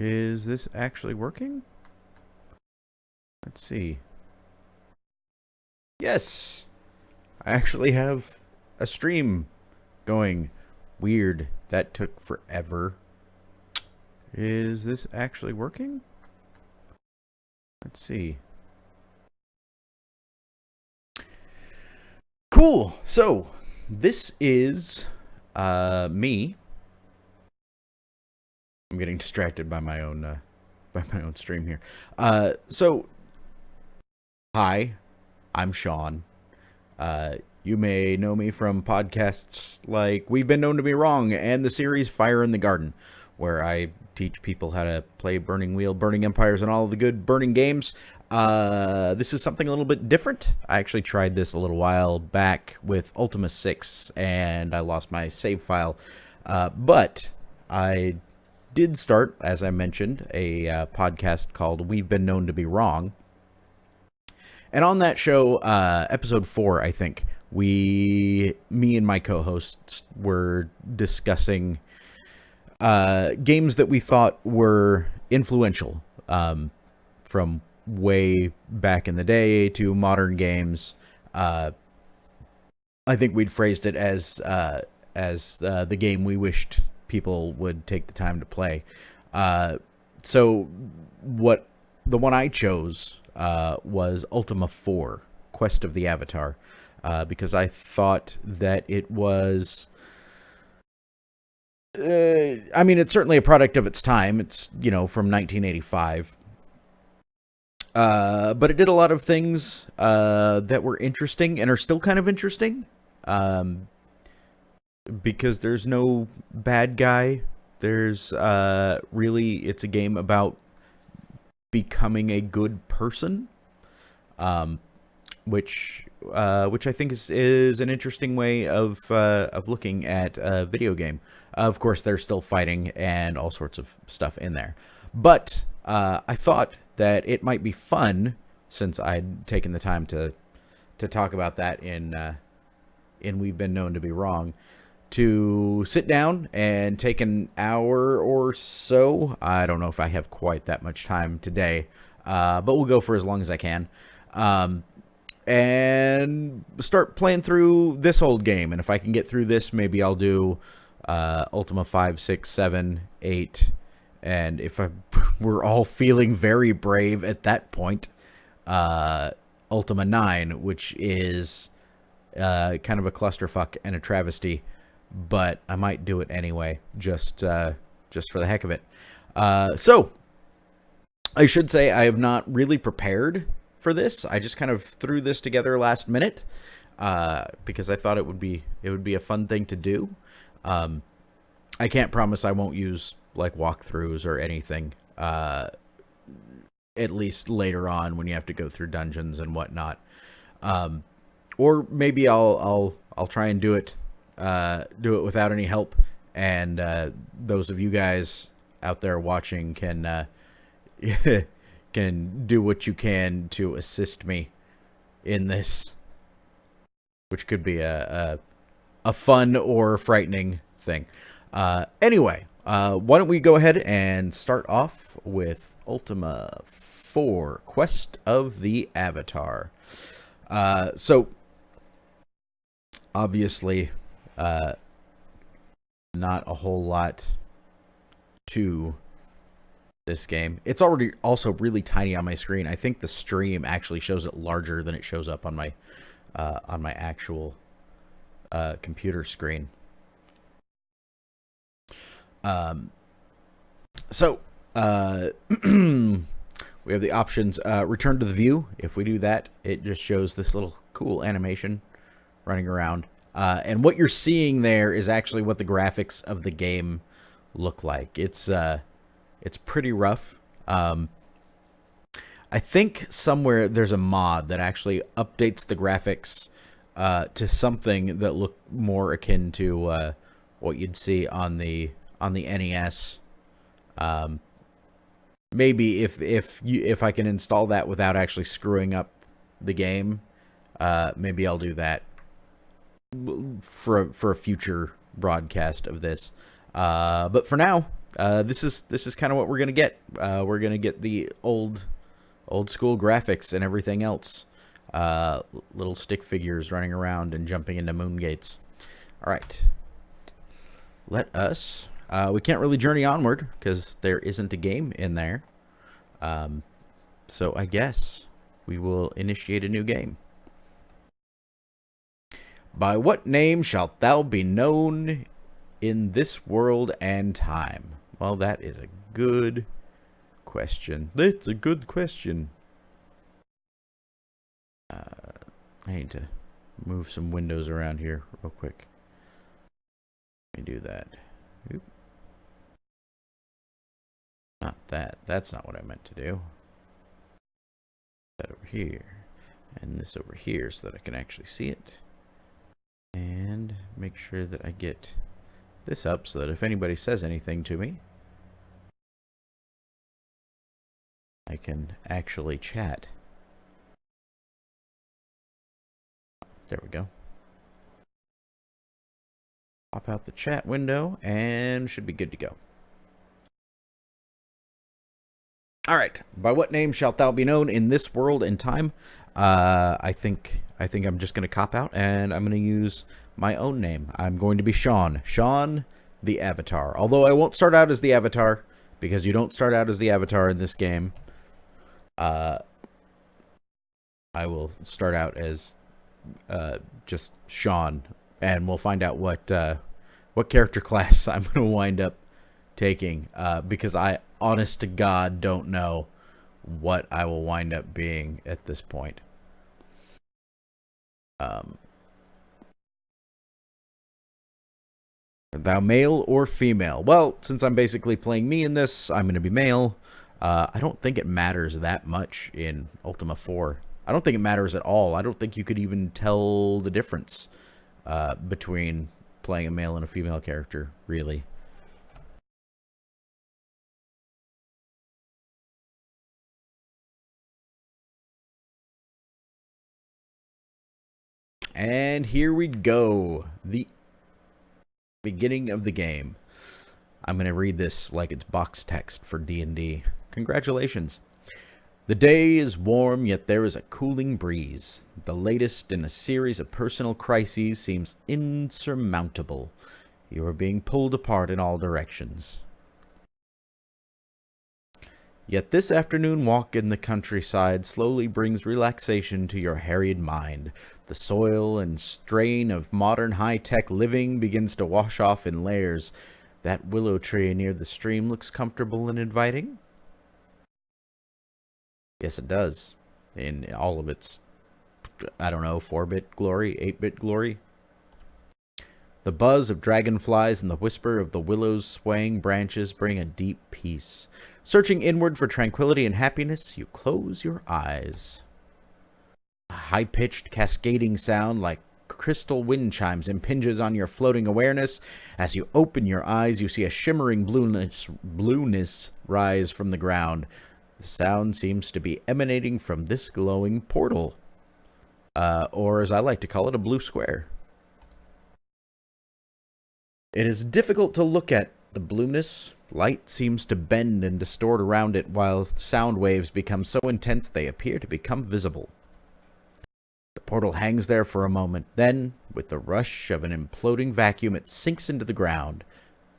Is this actually working? Let's see. Yes! I actually have a stream going. Weird. That took forever. Is this actually working? Let's see. Cool. So, this is me. I'm getting distracted by my own stream here. So hi, I'm Sean. You may know me from podcasts like We've Been Known to Be Wrong and the series Fire in the Garden, where I teach people how to play Burning Wheel, Burning Empires, and all of the good burning games. This is something a little bit different. I actually tried this a little while back with Ultima 6, and I lost my save file. But I did start, as I mentioned, a podcast called We've Been Known to Be Wrong. And on that show, episode 4, I think, me and my co-hosts were discussing games that we thought were influential, from way back in the day to modern games. I think we'd phrased it as the game we wished people would take the time to play. So what the one I chose was Ultima IV, Quest of the Avatar, because I thought that it was... I mean, it's certainly a product of its time. It's, from 1985. But it did a lot of things that were interesting and are still kind of interesting. Because there's no bad guy. There's really, it's a game about becoming a good person, which I think is an interesting way of looking at a video game. Of course, there's still fighting and all sorts of stuff in there, but I thought that it might be fun, since I'd taken the time to talk about that in We've Been Known to Be Wrong, to sit down and take an hour or so. I don't know if I have quite that much time today, but we'll go for as long as I can, and start playing through this old game. And if I can get through this, maybe I'll do Ultima 5, 6, 7, 8, and if we're all feeling very brave at that point, Ultima 9, which is kind of a clusterfuck and a travesty. But I might do it anyway, just for the heck of it. So, I should say I have not really prepared for this. I just kind of threw this together last minute, because I thought it would be a fun thing to do. I can't promise I won't use like walkthroughs or anything. At least later on when you have to go through dungeons and whatnot. Or maybe I'll try and do it without any help, and those of you guys out there watching can can do what you can to assist me in this, which could be a fun or frightening thing. Anyway, why don't we go ahead and start off with Ultima IV, Quest of the Avatar. So obviously, not a whole lot to this game. It's already also really tiny on my screen. I think the stream actually shows it larger than it shows up on my actual computer screen. So we have the options. Return to the view. If we do that, it just shows this little cool animation running around. And what you're seeing there is actually what the graphics of the game look like. It's pretty rough. I think somewhere there's a mod that actually updates the graphics to something that look more akin to what you'd see on the NES. Maybe if I can install that without actually screwing up the game, maybe I'll do that for a future broadcast of this. But for now, This is kind of what we're gonna get. We're gonna get the old school graphics and everything else. Little stick figures running around and jumping into moon gates. All right. Let us. We can't really journey onward because there isn't a game in there. So I guess we will initiate a new game. By what name shalt thou be known in this world and time? Well, that is a good question. That's a good question. I need to move some windows around here real quick. Let me do that. Oop. Not that. That's not what I meant to do. That over here. And this over here so that I can actually see it. And make sure that I get this up so that if anybody says anything to me, I can actually chat. There we go. Pop out the chat window and should be good to go. All right. By what name shalt thou be known in this world and time? I think I'm just going to cop out and I'm going to use my own name. I'm going to be Sean. Sean the Avatar. Although I won't start out as the Avatar because you don't start out as the Avatar in this game. I will start out as just Sean, and we'll find out what character class I'm going to wind up taking, because I, honest to God, don't know what I will wind up being at this point. Thou male or female? Well, since I'm basically playing me in this, I'm going to be male. I don't think it matters that much in Ultima IV. I don't think it matters at all. I don't think you could even tell the difference between playing a male and a female character, really. And here we go. The beginning of the game. I'm going to read this like it's box text for D&D. Congratulations. The day is warm, yet there is a cooling breeze. The latest in a series of personal crises seems insurmountable. You are being pulled apart in all directions. Yet this afternoon walk in the countryside slowly brings relaxation to your harried mind. The soil and strain of modern high-tech living begins to wash off in layers. That willow tree near the stream looks comfortable and inviting. Yes, it does. In all of its, I don't know, 4-bit glory, 8-bit glory. The buzz of dragonflies and the whisper of the willow's swaying branches bring a deep peace. Searching inward for tranquility and happiness, you close your eyes. A high-pitched, cascading sound like crystal wind chimes impinges on your floating awareness. As you open your eyes, you see a shimmering blueness rise from the ground. The sound seems to be emanating from this glowing portal. Or as I like to call it, a blue square. It is difficult to look at the blueness. Light seems to bend and distort around it, while sound waves become so intense they appear to become visible. The portal hangs there for a moment. Then, with the rush of an imploding vacuum, it sinks into the ground.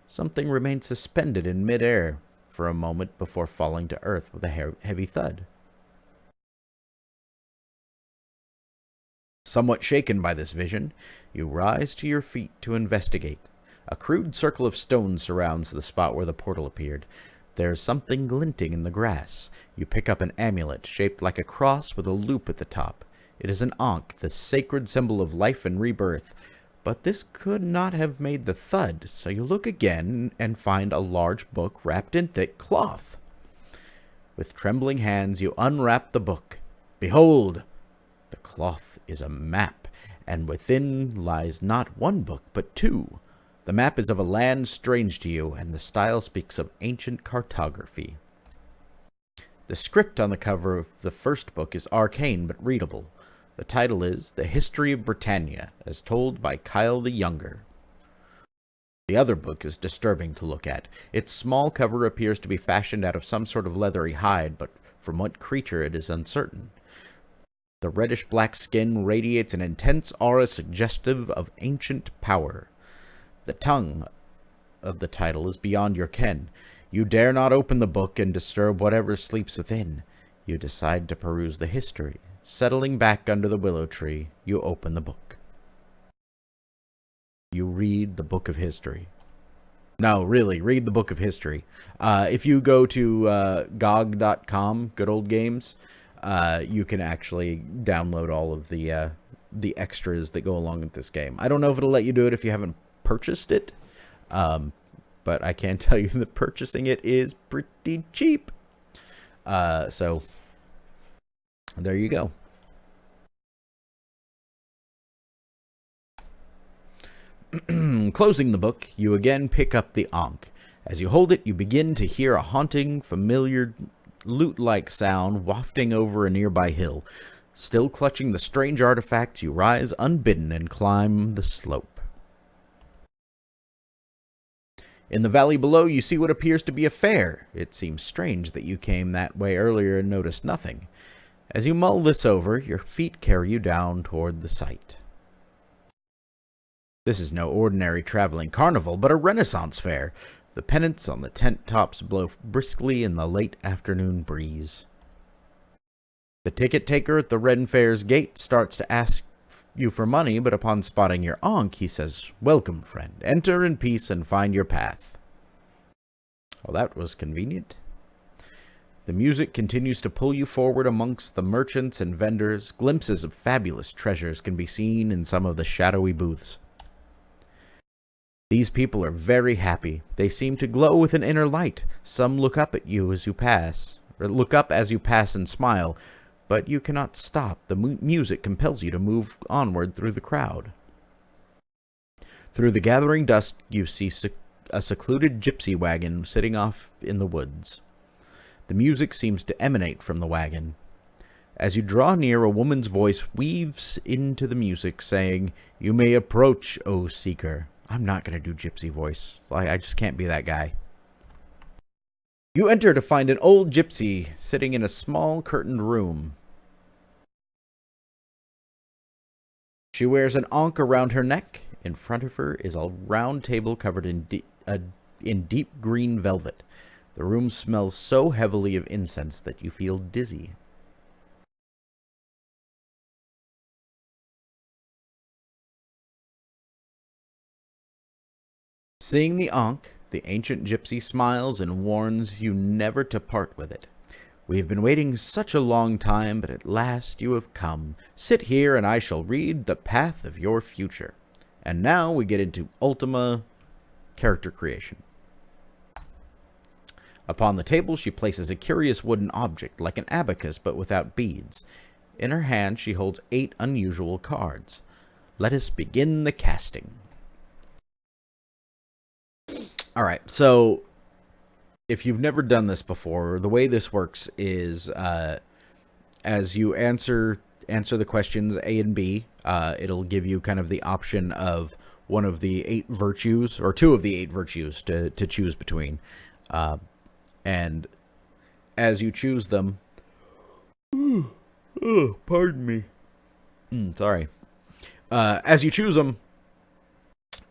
Something remains suspended in midair for a moment before falling to earth with a heavy thud. Somewhat shaken by this vision, you rise to your feet to investigate. A crude circle of stone surrounds the spot where the portal appeared. There's something glinting in the grass. You pick up an amulet shaped like a cross with a loop at the top. It is an ankh, the sacred symbol of life and rebirth. But this could not have made the thud, so you look again and find a large book wrapped in thick cloth. With trembling hands, you unwrap the book. Behold! The cloth is a map, and within lies not one book, but two. The map is of a land strange to you, and the style speaks of ancient cartography. The script on the cover of the first book is arcane but readable. The title is The History of Britannia, as told by Kyle the Younger. The other book is disturbing to look at. Its small cover appears to be fashioned out of some sort of leathery hide, but from what creature it is uncertain. The reddish-black skin radiates an intense aura suggestive of ancient power. The tongue of the title is beyond your ken. You dare not open the book and disturb whatever sleeps within. You decide to peruse the history. Settling back under the willow tree, you open the book. You read the book of history. No, really, read the book of history. If you go to GOG.com, Good Old Games, you can actually download all of the extras that go along with this game. I don't know if it'll let you do it if you haven't purchased it, but I can tell you that purchasing it is pretty cheap. So there you go. Closing the book, you again pick up the Ankh. As you hold it, you begin to hear a haunting, familiar, lute-like sound wafting over a nearby hill. Still clutching the strange artifact, you rise unbidden and climb the slope. In the valley below, you see what appears to be a fair. It seems strange that you came that way earlier and noticed nothing. As you mull this over, your feet carry you down toward the site. This is no ordinary traveling carnival, but a Renaissance fair. The pennants on the tent tops blow briskly in the late afternoon breeze. The ticket taker at the Ren Fair's gate starts to ask you for money, but upon spotting your Ankh, he says, "Welcome, friend. Enter in peace and find your path." Well, that was convenient. The music continues to pull you forward amongst the merchants and vendors. Glimpses of fabulous treasures can be seen in some of the shadowy booths. These people are very happy. They seem to glow with an inner light. Some look up at you as you pass, or look up as you pass and smile, but you cannot stop. The music compels you to move onward through the crowd. Through the gathering dusk, you see a secluded gypsy wagon sitting off in the woods. The music seems to emanate from the wagon. As you draw near, a woman's voice weaves into the music, saying, "You may approach, O seeker." I'm not going to do gypsy voice. I just can't be that guy. You enter to find an old gypsy sitting in a small curtained room. She wears an ankh around her neck. In front of her is a round table covered in deep green velvet. The room smells so heavily of incense that you feel dizzy. Seeing the ankh, the ancient gypsy smiles and warns you never to part with it. "We have been waiting such a long time, but at last you have come. Sit here and I shall read the path of your future." And now we get into Ultima character creation. Upon the table, she places a curious wooden object, like an abacus but without beads. In her hand, she holds 8 unusual cards. Let us begin the casting. All right, so if you've never done this before, the way this works is as you answer the questions A and B, it'll give you kind of the option of one of the 8 virtues, or 2 of the 8 virtues to choose between. And as you choose them... pardon me. Sorry. As you choose them,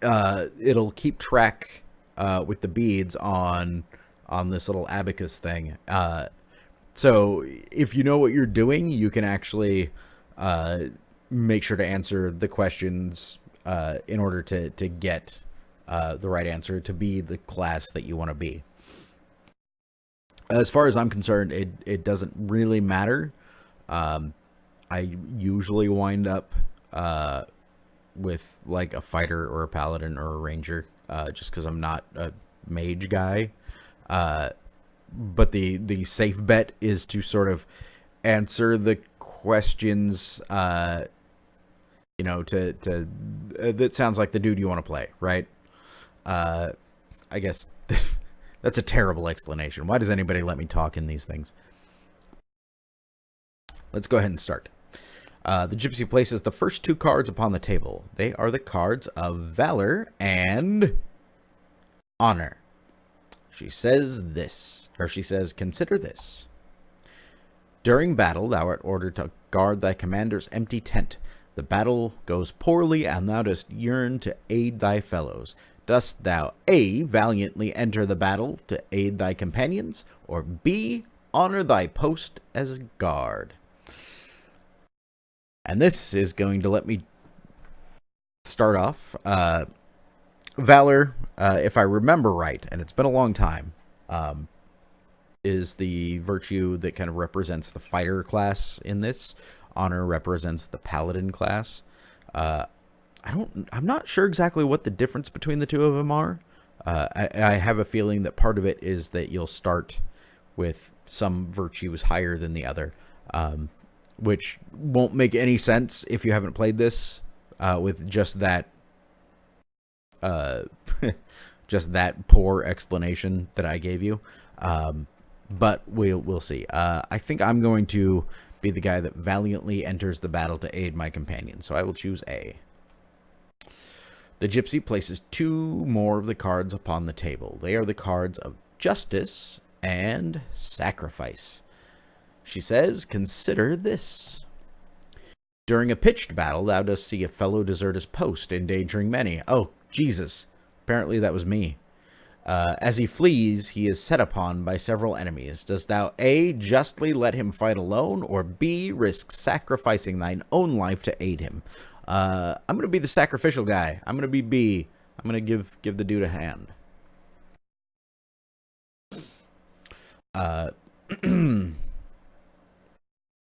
it'll keep track... with the beads on this little abacus thing. So if you know what you're doing, you can actually make sure to answer the questions in order to get the right answer to be the class that you want to be. As far as I'm concerned, it doesn't really matter. I usually wind up with like a fighter or a paladin or a ranger. Just because I'm not a mage guy. But the safe bet is to sort of answer the questions, that sounds like the dude you want to play, right? I guess that's a terrible explanation. Why does anybody let me talk in these things? Let's go ahead and start. The gypsy places the first 2 cards upon the table. They are the cards of Valor and honor. She says, consider this. During battle, thou art ordered to guard thy commander's empty tent. The battle goes poorly, and thou dost yearn to aid thy fellows. Dost thou A, valiantly enter the battle to aid thy companions, or B, honor thy post as a guard? And this is going to let me start off. Valor, if I remember right, and it's been a long time, is the virtue that kind of represents the fighter class in this. Honor represents the paladin class. I'm not sure exactly what the difference between the two of them are. I have a feeling that part of it is that you'll start with some virtues higher than the other, which won't make any sense if you haven't played this with just that just that poor explanation that I gave you. But we'll see. I think I'm going to be the guy that valiantly enters the battle to aid my companion, so I will choose A. The gypsy places 2 more of the cards upon the table. They are the cards of justice and sacrifice. She says, consider this. During a pitched battle, thou dost see a fellow desert his post, endangering many. Oh, Jesus. Apparently that was me. As he flees, he is set upon by several enemies. Dost thou A, justly let him fight alone, or B, risk sacrificing thine own life to aid him? I'm going to be the sacrificial guy. I'm going to be B. I'm going to give the dude a hand. The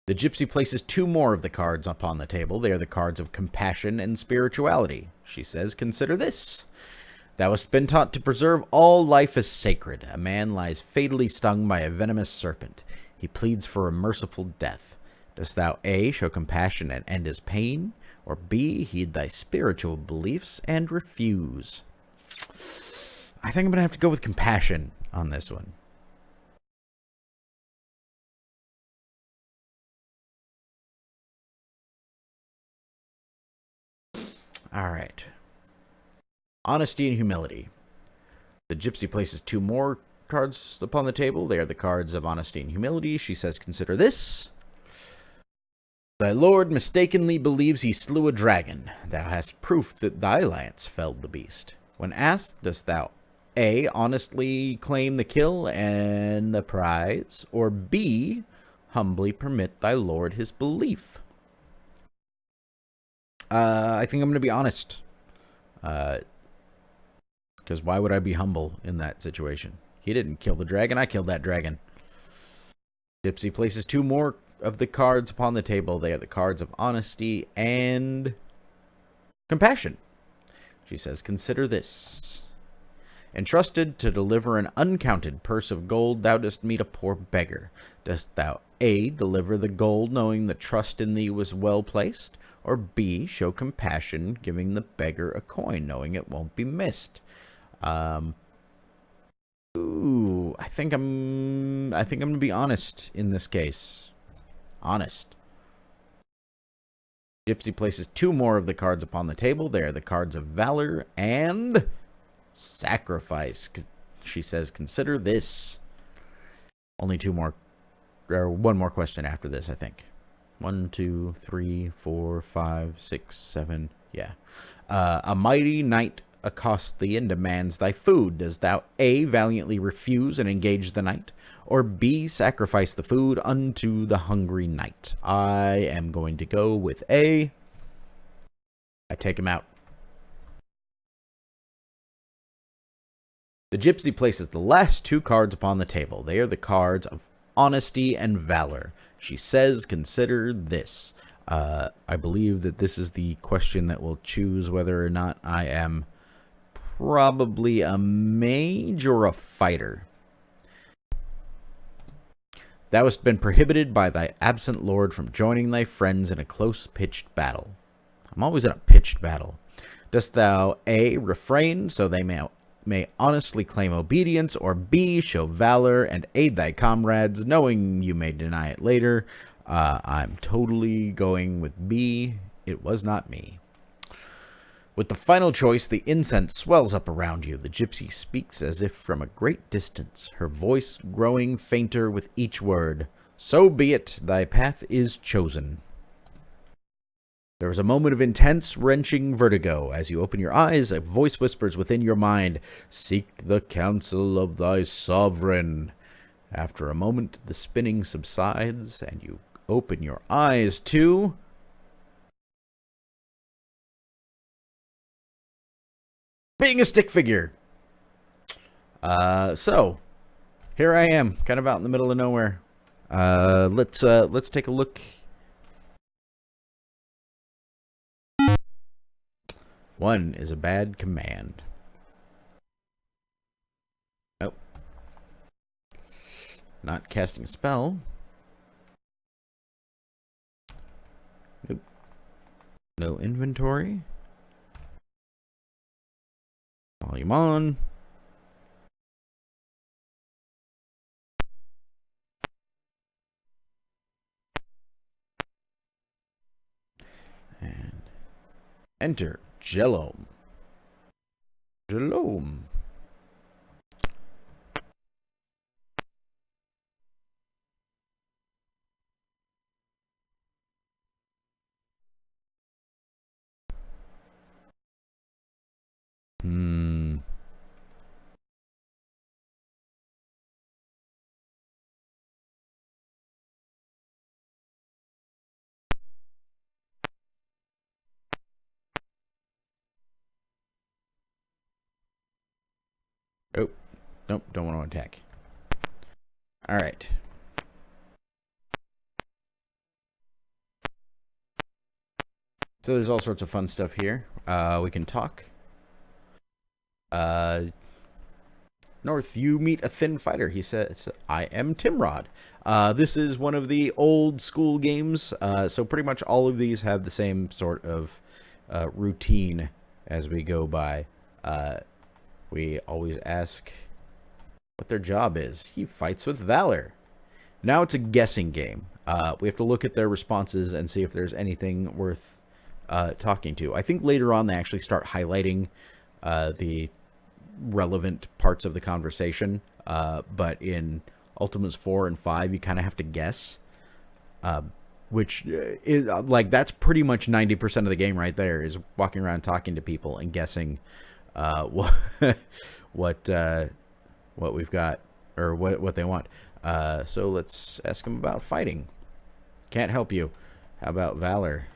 gypsy places 2 more of the cards upon the table. They are the cards of compassion and spirituality. She says, consider this. Thou hast been taught to preserve all life as sacred. A man lies fatally stung by a venomous serpent. He pleads for a merciful death. Dost thou A, show compassion and end his pain, or B, heed thy spiritual beliefs and refuse? I think I'm going to have to go with compassion on this one. All right. Honesty and humility. The gypsy places 2 more cards upon the table. They are the cards of honesty and humility. She says, consider this. Thy lord mistakenly believes he slew a dragon. Thou hast proof that thy lance felled the beast. When asked, dost thou A, honestly claim the kill and the prize, or B, humbly permit thy lord his belief? I think I'm going to be honest. Because why would I be humble in that situation? He didn't kill the dragon. I killed that dragon. Gypsy places 2 more of the cards upon the table. They are the cards of honesty and compassion. She says, consider this. Entrusted to deliver an uncounted purse of gold, thou dost meet a poor beggar. Dost thou A, deliver the gold, knowing the trust in thee was well placed, or B, show compassion, giving the beggar a coin, knowing it won't be missed? I think I'm gonna be honest in this case. Honest. Gypsy places 2 more of the cards upon the table. They are the cards of valor and sacrifice. She says, consider this. Only 2 more, or 1 more question after this, I think. 1, 2, 3, 4, 5, 6, 7. Yeah. A mighty knight accosts thee and demands thy food. Dost thou A, valiantly refuse and engage the knight, or B, sacrifice the food unto the hungry knight? I am going to go with A. I take him out. The gypsy places the last 2 cards upon the table. They are the cards of honesty and valor. She says, consider this. I believe that this is the question that will choose whether or not I am probably a mage or a fighter. Thou hast been prohibited by thy absent lord from joining thy friends in a close pitched battle. I'm always in a pitched battle. Dost thou A, refrain so they may honestly claim obedience, or B, show valor and aid thy comrades, knowing you may deny it later? I'm totally going with B. It was not me. With the final choice, the incense swells up around you. The gypsy speaks as if from a great distance, her voice growing fainter with each word. So be it, thy path is chosen. There is a moment of intense, wrenching vertigo. As you open your eyes, a voice whispers within your mind, "Seek the counsel of thy sovereign." After a moment, the spinning subsides, and you open your eyes to being a stick figure. So here I am, kind of out in the middle of nowhere. Let's take a look. One is a bad command. Oh. Not casting a spell. Nope. No inventory. Volume on. And enter Jelome. Jelome. Oh, nope, don't want to attack. All right. So there's all sorts of fun stuff here. We can talk. North, you meet a thin fighter. He says, "I am Timrod." This is one of the old school games. So pretty much all of these have the same sort of routine as we go by. We always ask what their job is. He fights with valor. Now it's a guessing game. We have to look at their responses and see if there's anything worth talking to. I think later on they actually start highlighting the relevant parts of the conversation. But in Ultimas 4 and 5, you kind of have to guess. Which is like, that's pretty much 90% of the game right there, is walking around talking to people and guessing what we've got, or what they want. So let's ask them about fighting. Can't help you. How about valor?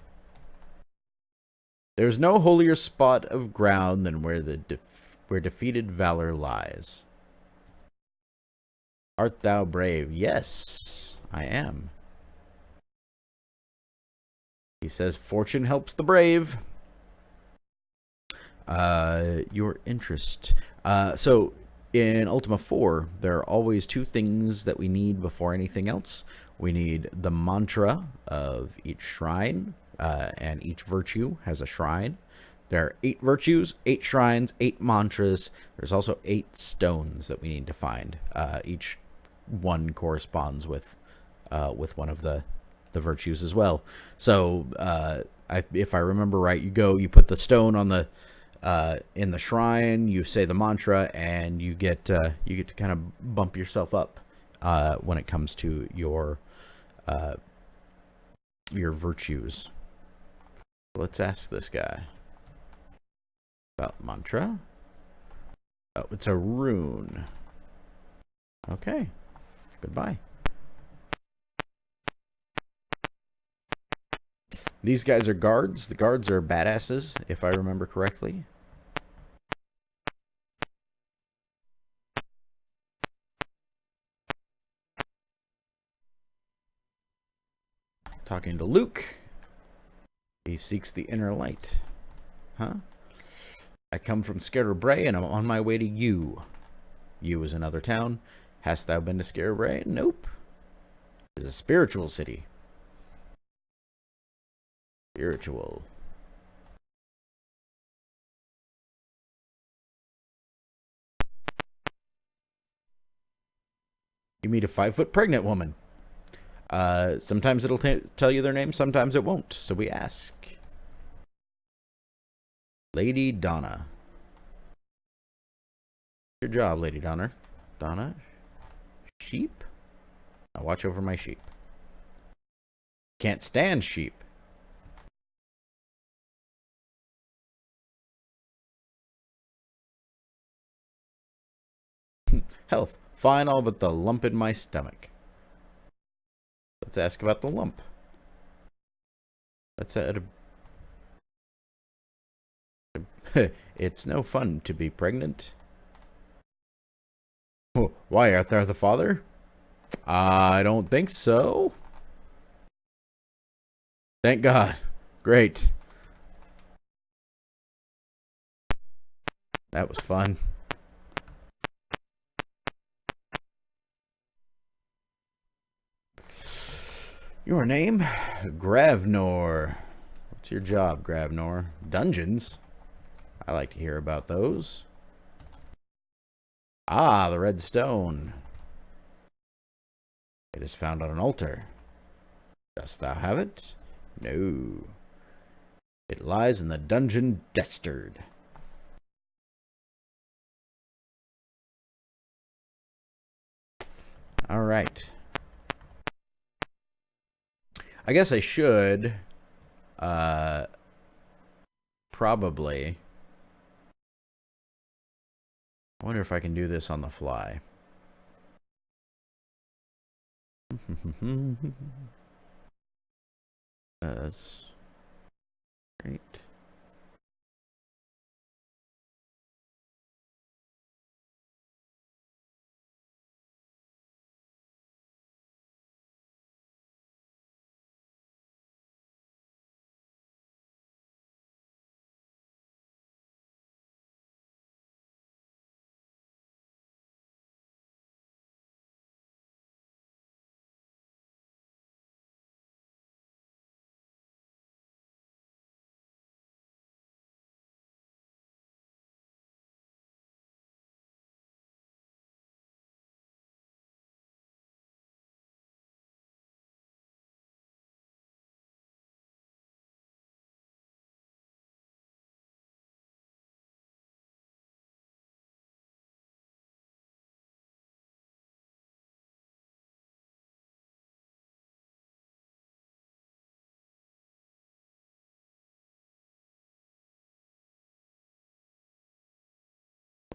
There's no holier spot of ground than where defeated valor lies. Art thou brave? Yes, I am. He says, "Fortune helps the brave." Your interest. So in Ultima 4, there are always two things that we need before anything else. We need the mantra of each shrine, and each virtue has a shrine. There are 8 virtues, 8 shrines, 8 mantras. There's also 8 stones that we need to find. Each one corresponds with one of the virtues as well. So if I remember right, you put the stone on the in the shrine, you say the mantra, and you get to kind of bump yourself up when it comes to your virtues. Let's ask this guy about mantra. Oh, it's a rune. Okay. Goodbye. These guys are guards. The guards are badasses, if I remember correctly. Talking to Luke. He seeks the inner light. Huh? I come from Scarabray, and I'm on my way to you. You is another town. Hast thou been to Scarabray? Nope. It's a spiritual city. Spiritual. You meet a 5-foot pregnant woman. Sometimes it'll tell you their name, sometimes it won't. So we ask. Lady Donna. Good job, Lady Donna. Donna? Sheep? Now watch over my sheep. Can't stand sheep. Health. Fine, all but the lump in my stomach. Let's ask about the lump. That's it's no fun to be pregnant. Oh, why, art thou the father? I don't think so. Thank God. Great. That was fun. Your name? Gravnor. What's your job, Gravnor? Dungeons? I like to hear about those. Ah, the red stone. It is found on an altar. Dost thou have it? No. It lies in the dungeon Destard. All right. I guess I should probably. I wonder if I can do this on the fly. That's great.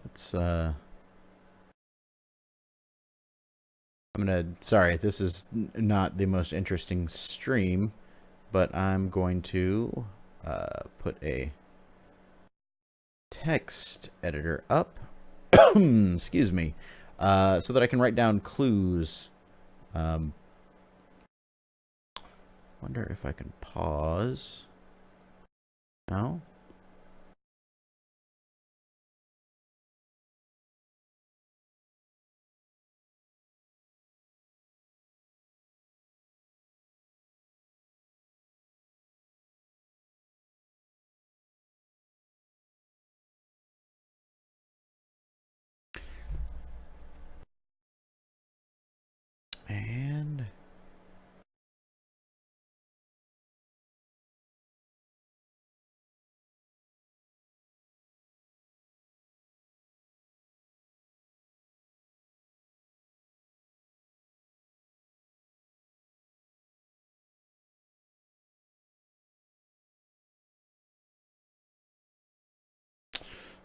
Let's sorry, this is not the most interesting stream, but I'm going to put a text editor up. Excuse me. So that I can write down clues. Wonder if I can pause. No? And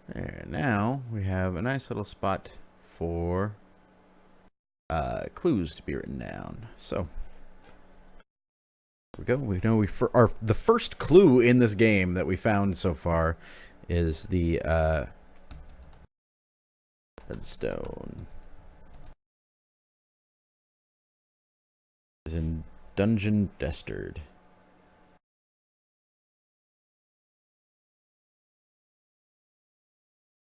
there, now we have a nice little spot for clues to be written down. So we go. We know the first clue in this game that we found so far is the redstone. Is in Dungeon Destard.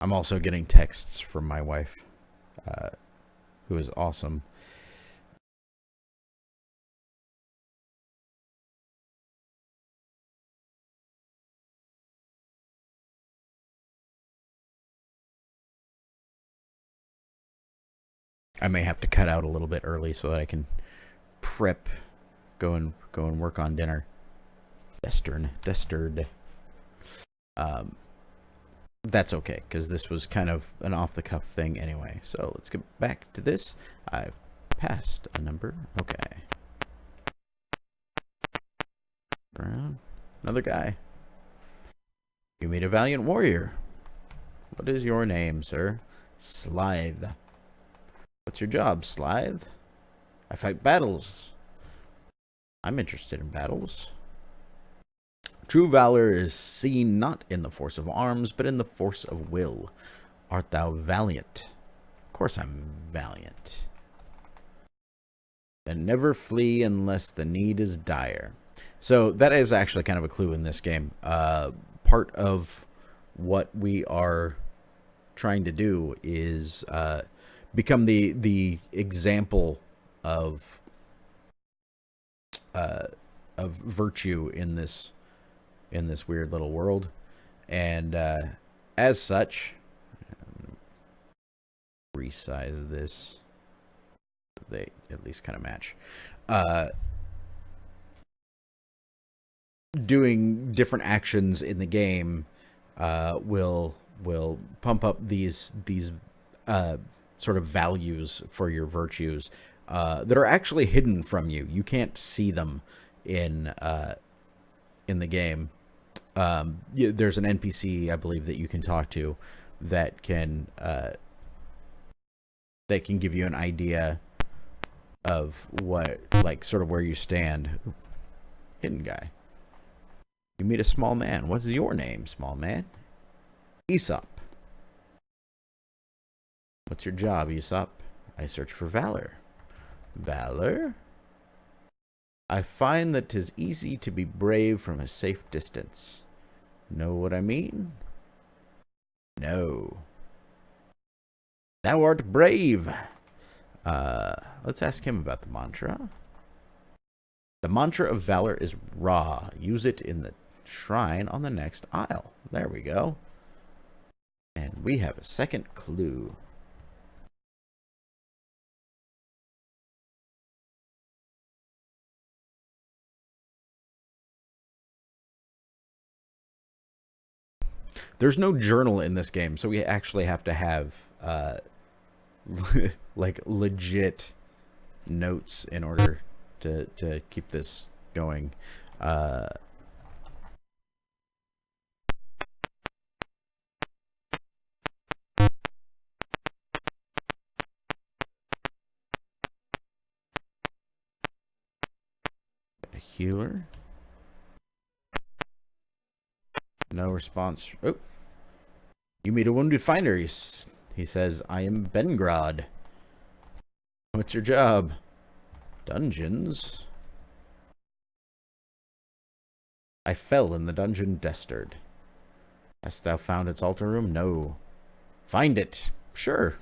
I'm also getting texts from my wife, who is awesome. I may have to cut out a little bit early so that I can prep, go and work on dinner. Destard. that's okay, because this was kind of an off-the-cuff thing anyway. So let's get back to this. I've passed a number. Okay. Around. Another guy. You meet a valiant warrior. What is your name, sir? Slithe. What's your job, Slithe? I fight battles. I'm interested in battles. True valor is seen not in the force of arms, but in the force of will. Art thou valiant? Of course I'm valiant. And never flee unless the need is dire. So that is actually kind of a clue in this game. Part of what we are trying to do is become the example of virtue in this weird little world, and as such, resize this. They at least kind of match. Doing different actions in the game will pump up these sort of values for your virtues that are actually hidden from you. You can't see them in the game. There's an NPC, I believe, that you can talk to that can give you an idea of what, like, sort of where you stand. Hidden guy. You meet a small man. What is your name, small man? Aesop. What's your job, Aesop? I search for valor. Valor? I find that 'tis easy to be brave from a safe distance. Know what I mean? No. Thou art brave. Let's ask him about the mantra. The mantra of valor is Ra. Use it in the shrine on the next aisle. There we go. And we have a second clue. There's no journal in this game, so we actually have to have like legit notes in order to keep this going. A healer. No response. Oh. You meet a wounded finder. He says, I am Bengrod. What's your job? Dungeons. I fell in the dungeon Destard. Hast thou found its altar room? No. Find it. Sure.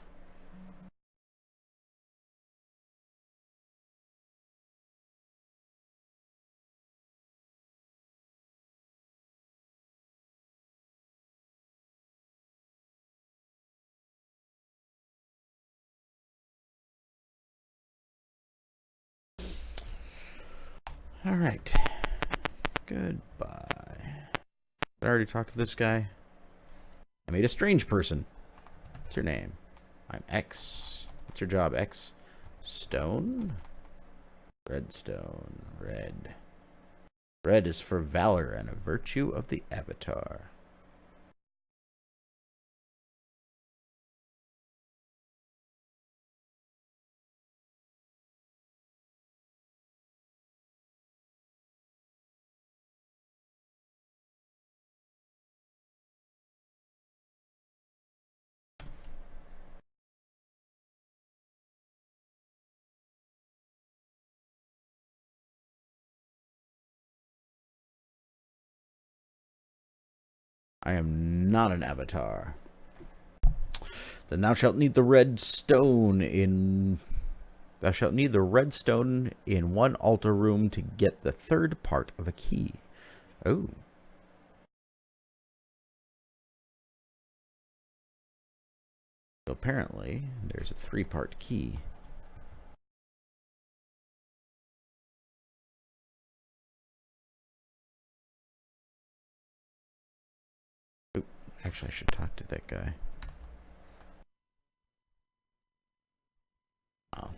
All right. Goodbye. Did I already talk to this guy? I made a strange person. What's your name? I'm X. What's your job, X? Stone? Redstone. Red. Red is for valor and a virtue of the avatar. I am not an avatar. Then thou shalt need the red stone in... Thou shalt need the red stone in one altar room to get the third part of a key. Oh. So apparently, there's a 3-part key. Actually, I should talk to that guy. Oh.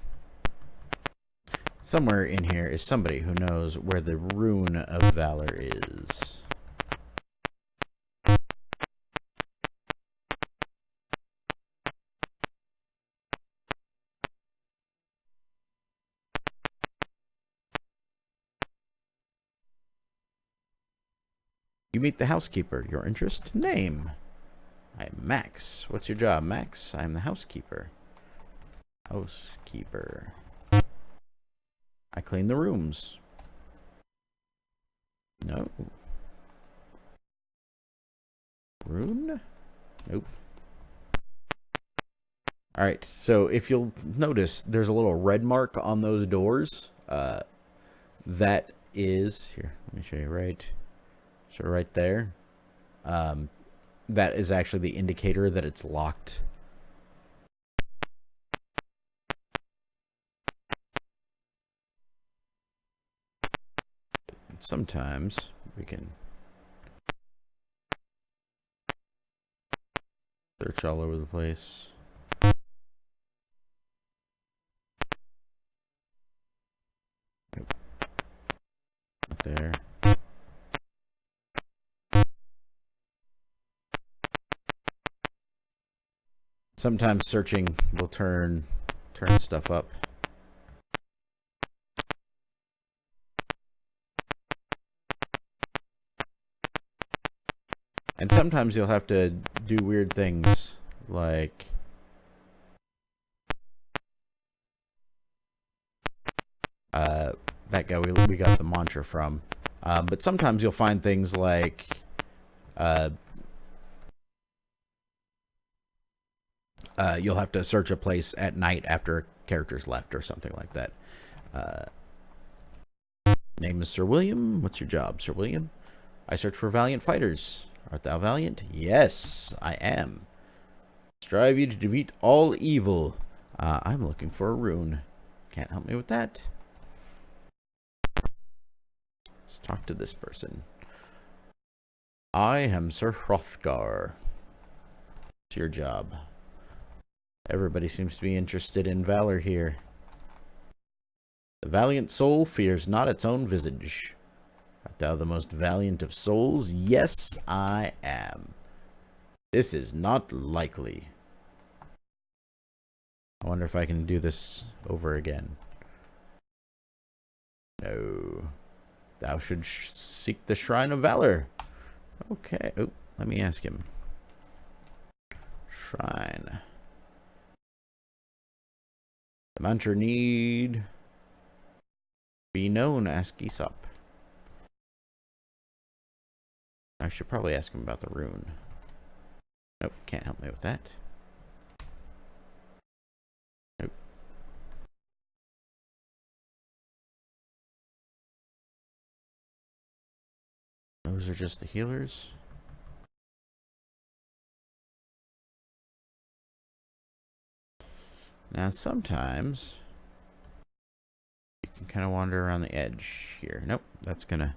Somewhere in here is somebody who knows where the rune of valor is. You meet the housekeeper. Your interest? Name. I am Max. What's your job, Max? I am the housekeeper. Housekeeper. I clean the rooms. No. Rune? Nope. Alright, so if you'll notice, there's a little red mark on those doors. That is... Here, let me show you right... So right there. That is actually the indicator that it's locked. Sometimes we can search all over the place. Nope. Not there. Sometimes searching will turn stuff up. And sometimes you'll have to do weird things like that guy we got the mantra from. But sometimes you'll find things like you'll have to search a place at night after a character's left or something like that. Name is Sir William. What's your job, Sir William? I search for valiant fighters. Art thou valiant? Yes, I am. Strive you to defeat all evil. I'm looking for a rune. Can't help me with that. Let's talk to this person. I am Sir Hrothgar. What's your job? Everybody seems to be interested in valor here. The valiant soul fears not its own visage. Art thou the most valiant of souls? Yes, I am. This is not likely. I wonder if I can do this over again. No. Thou should seek the Shrine of Valor. Okay. Oh, let me ask him. Shrine. The mantra need be known. Ask Aesop. I should probably ask him about the rune. Nope, can't help me with that. Nope. Those are just the healers. Now, sometimes you can kind of wander around the edge here. Nope, that's gonna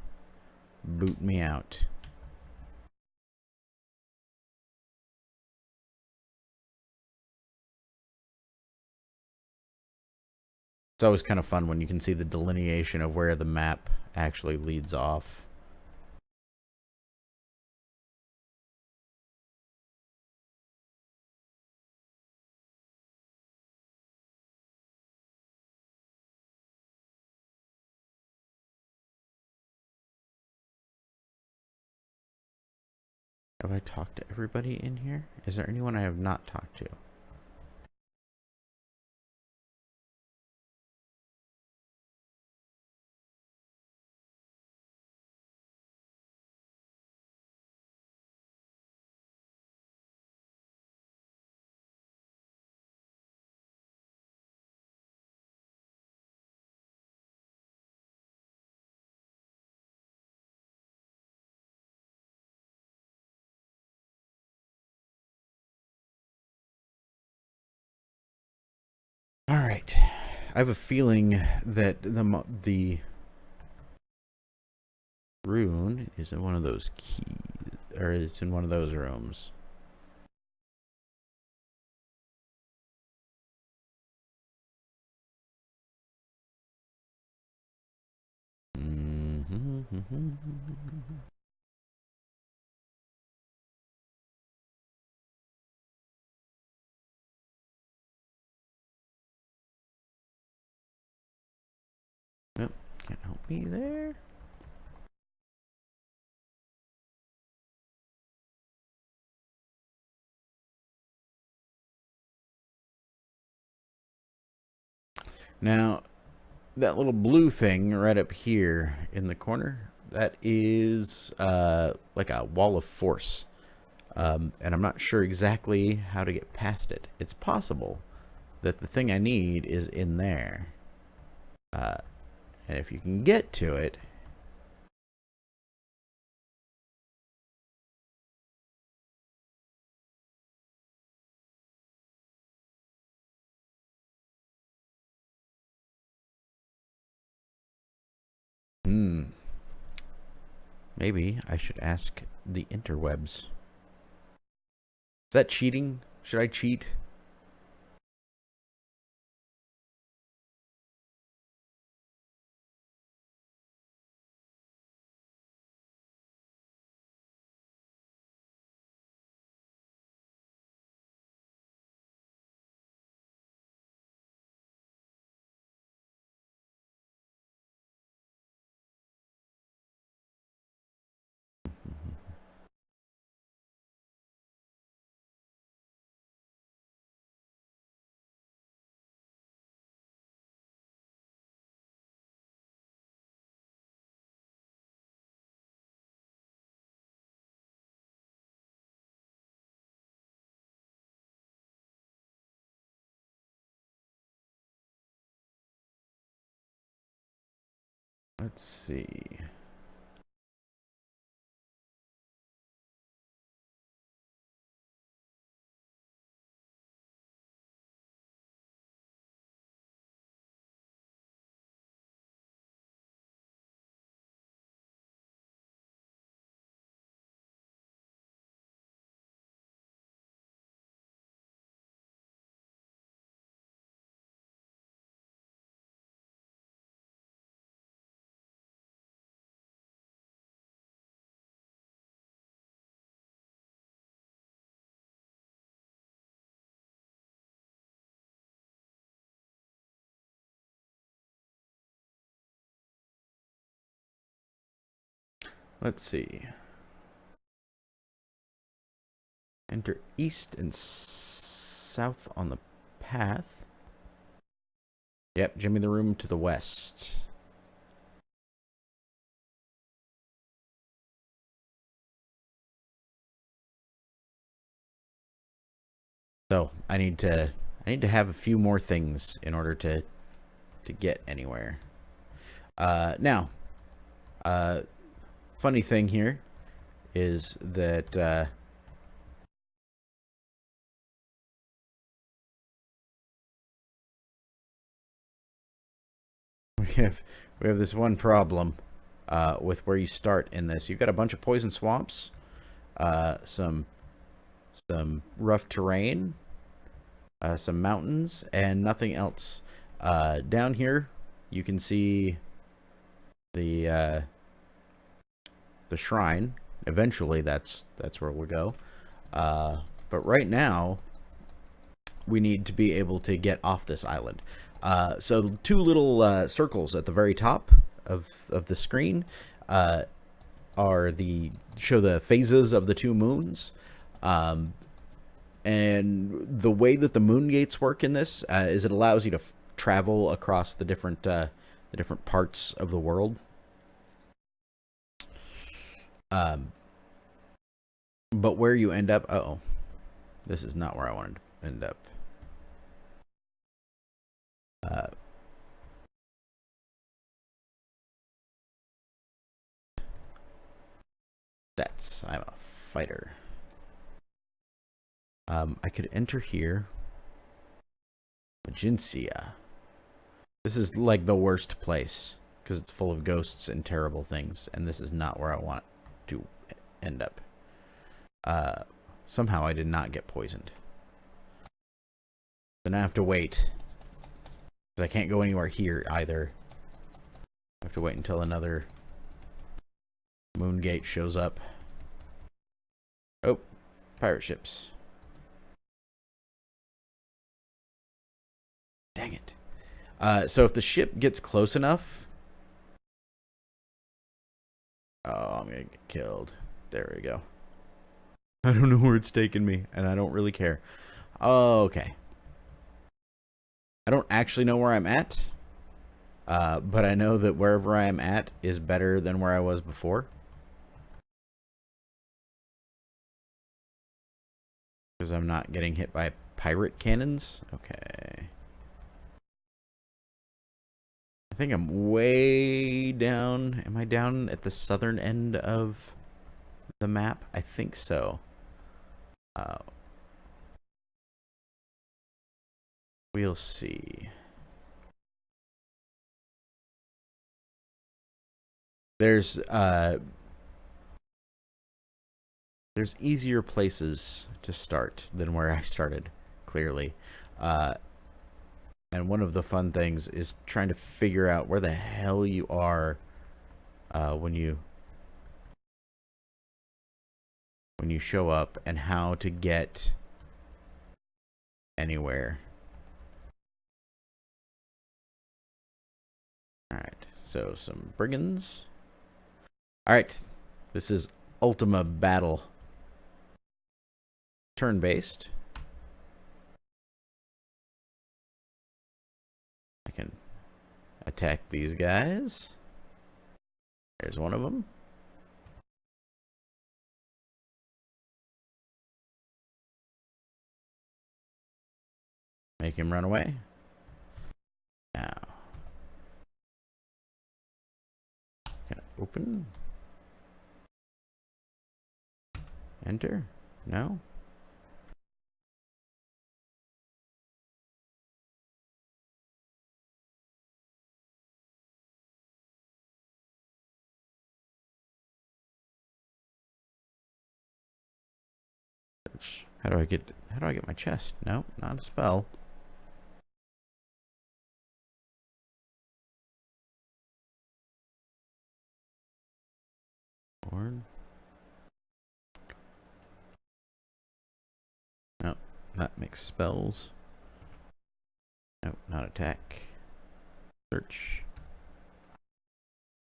boot me out. It's always kind of fun when you can see the delineation of where the map actually leads off. Have I talked to everybody in here? Is there anyone I have not talked to? All right. I have a feeling that the rune is in one of those keys, or it's in one of those rooms. Nope, can't help me there. Now, that little blue thing right up here in the corner, that is like a wall of force. And I'm not sure exactly how to get past it. It's possible that the thing I need is in there. And if you can get to it... Maybe I should ask the interwebs. Is that cheating? Should I cheat? Let's see. Let's see. Enter east and south on the path. Yep, Jimmy the room to the west. So I need to have a few more things in order to get anywhere. Now, funny thing here is that we have this one problem with where you start in this. You've got a bunch of poison swamps, some rough terrain, some mountains, and nothing else. Down here, you can see the shrine. Eventually, that's where we'll go. But right now, we need to be able to get off this island. So two little circles at the very top of the screen are show the phases of the two moons. And the way that the moon gates work in this is it allows you to travel across the different parts of the world. But where you end up, this is not where I wanted to end up. I'm a fighter. I could enter here. Agencia. This is like the worst place because it's full of ghosts and terrible things, and this is not where I want to end up. Somehow I did not get poisoned. Then I have to wait. Because I can't go anywhere here either. I have to wait until another Moongate shows up. Oh, pirate ships. Dang it. So if the ship gets close enough... Oh, I'm going to get killed. There we go. I don't know where it's taking me, and I don't really care. Okay. I don't actually know where I'm at, but I know that wherever I am at is better than where I was before. Because I'm not getting hit by pirate cannons. Okay. I think I'm way down. Am I down at the southern end of the map? I think so. We'll see. There's easier places to start than where I started, clearly. And one of the fun things is trying to figure out where the hell you are when you show up and how to get anywhere. Alright, so some brigands. Alright, this is Ultima battle. Turn-based. I can attack these guys. There's one of them. Make him run away. Now. Can I open? Enter? No? How do I get my chest? No, not a spell. Horn. No, that makes spells. No, not attack. Search.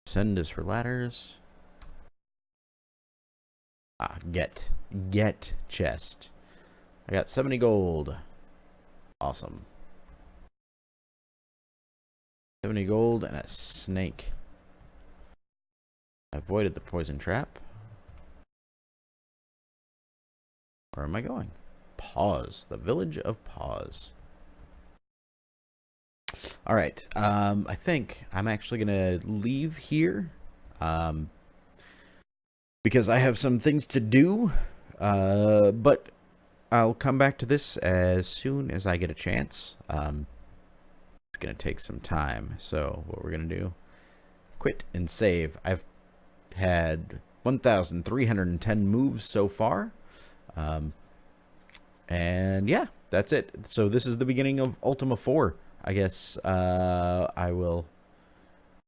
Send is for ladders. Ah, get chest. I got 70 gold. Awesome. 70 gold and a snake. I avoided the poison trap. Where am I going? Pause. The village of Pause. Alright. I think I'm actually going to leave here. Because I have some things to do. But I'll come back to this as soon as I get a chance. It's going to take some time. So what we're going to do, quit and save. I've had 1,310 moves so far. And yeah, that's it. So this is the beginning of Ultima 4. I guess I will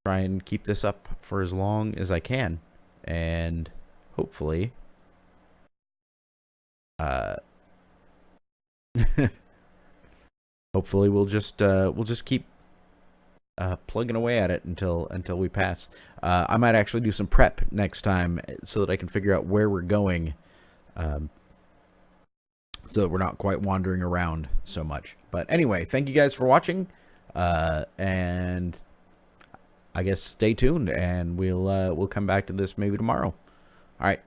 try and keep this up for as long as I can. And hopefully hopefully we'll just keep plugging away at it until we pass. I might actually do some prep next time so that I can figure out where we're going, so that we're not quite wandering around so much. But anyway, thank you guys for watching, and I guess stay tuned, and we'll come back to this maybe tomorrow. All right.